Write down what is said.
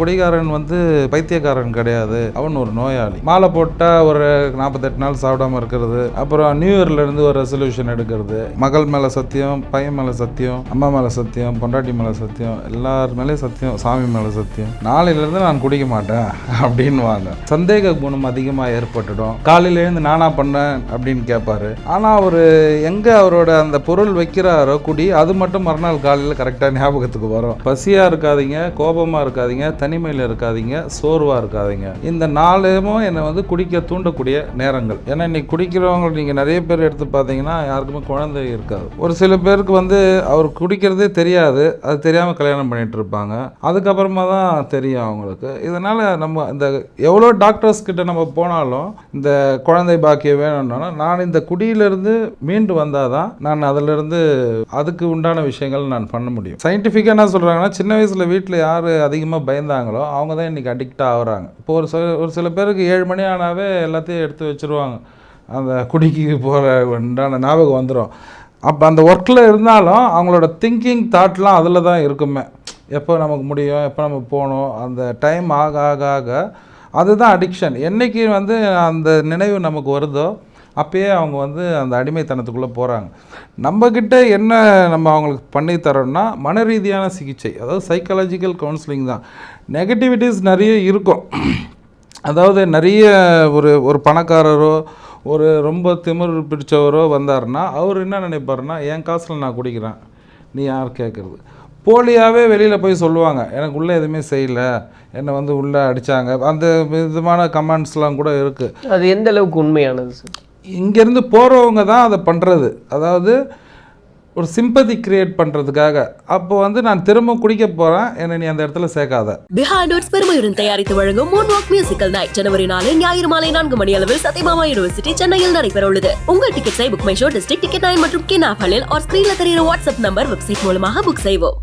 குடிகாரன் பைத்தியக்காரன் கிடையாது, அவன் ஒரு நோயாளி. மாலை போட்டால் ஒரு 48 நாள் சாப்பிடாம இருக்கிறது, அப்புறம் நியூ இயர்லேருந்து ஒரு ரெசல்யூஷன் எடுக்கிறது, மகள் மேலே சத்தியம், பையன் மேலே சத்தியம், அம்மா மேலே சத்தியம், பொண்டாட்டி மேலே சத்தியம், எல்லார் மேலேயும் சத்தியம், சாமி மேலே சத்தியம், நாளையிலேருந்து நான் குடிக்க மாட்டேன் அப்படின்வாங்க. சந்தேக குணம் அதிகமாக ஏற்பட்டுடும். காலையிலேருந்து நானா பண்ணேன் அப்படின்னு கேட்பாரு. ஆனால் அவர் எங்கே அவரோட அந்த பொருள் வைக்கிறாரோ குடி, அது மட்டும் மறுநாள் காலையில் கரெக்டாக ஞாபகத்துக்கு வரும். பசியாக இருக்காதீங்க, கோபமாக இருக்காதீங்க, தனிமையில் இருக்காதீங்க, சோர்வாக இருக்காதீங்க. இந்த நாளுமும் என்னை குடிக்க தூண்டக்கூடிய நேரங்கள். ஏன்னா இன்னைக்கு குடிக்கிறவங்க நீங்கள் நிறைய பேர் எடுத்து பார்த்தீங்கன்னா யாருக்குமே குழந்தை இருக்காது. ஒரு சில பேருக்கு அவர் குடிக்கிறதே தெரியாது, அது தெரியாமல் கல்யாணம் பண்ணிட்டு இருப்பாங்க. அதுக்கப்புறமா தான் தெரியும் அவங்களுக்கு. இதனால் நம்ம இந்த எவ்வளோ டாக்டர்ஸ் கிட்ட நம்ம போனாலும் இந்த குழந்தை பாக்கியம் வேணும்னா நான் இந்த குடியிலிருந்து மீண்டு வந்தால் தான் நான் அதிலிருந்து அதுக்கு உண்டான விஷயங்கள் நான் பண்ண முடியும். சயின்டிஃபிக்காக என்ன சொல்கிறாங்கன்னா, சின்ன வயசில் வீட்டில் யார் அதிகமாக பயந்தாங்களோ அவங்க தான் இன்றைக்கி அடிக்டாக ஆகுறாங்க. இப்போ ஒரு சில பேருக்கு 7 மணி ஆனாவே எல்லாத்தையும் எடுத்து வச்சுருவாங்க, அந்த குடிக்கு போகிற உண்டான ஞாபகம் வந்துடும். அப்போ அந்த ஒர்க்கில் இருந்தாலும் அவங்களோட திங்கிங் தாட்லாம் அதில் தான் இருக்குமே. எப்போ நமக்கு முடியும், எப்போ நம்ம போகணும், அந்த டைம் ஆக ஆக ஆக அதுதான் அடிக்ஷன். என்றைக்கு அந்த நினைவு நமக்கு வருதோ அப்பயே அவங்க அந்த அடிமைத்தனத்துக்குள்ளே போகிறாங்க. நம்மக்கிட்ட என்ன நம்ம அவங்களுக்கு பண்ணி தரோம்னா மன ரீதியான சிகிச்சை, அதாவது சைக்காலஜிக்கல் கவுன்சிலிங் தான். நெகட்டிவிட்டிஸ் நிறைய இருக்கும். அதாவது நிறைய ஒரு பணக்காரரோ ஒரு ரொம்ப திமிர் பிடிச்சவரோ வந்தாருன்னா அவர் என்ன நினைப்பாருன்னா, என் காசில் நான் குடிக்கிறேன், நீ யார் கேட்குறது. போலியாகவே வெளியில் போய் சொல்லுவாங்க, எனக்கு உள்ளே எதுவுமே செய்யலை, என்னை உள்ளே அடித்தாங்க, அந்த விதமான கமெண்ட்ஸ்லாம் கூட இருக்குது. அது எந்த அளவுக்கு உண்மையானது சார்? இங்கேருந்து போகிறவங்க தான் அதை பண்ணுறது. அதாவது ஒரு சிம்பதி கிரியேட் பண்ணுறதுக்காக. அப்போ நான் திரும்ப குடிக்க போகிறேன், என்னை நீ அந்த இடத்துல சேர்க்காத. பிஹைண்ட் நோட்ஸ் பெருமையுடன் தயாரித்து வழங்கும் மூன்வாக் மியூசிக்கல் நைட் ஜனவரி 4 ஞாயிறு மாலை 4 மணி அளவில் சத்யபாமா யூனிவர்சிட்டி சென்னையில் நடைபெற உள்ளது. உங்கள் டிக்கெட்ஸை BookMyShow, District ticket 9 மற்றும் கின் ஆப்களில் ஸ்கிரீன்ல தெரிகிற வாட்ஸ்அப் நம்பர், வெப்சைட் மூலமாக புக் செய்வோம்.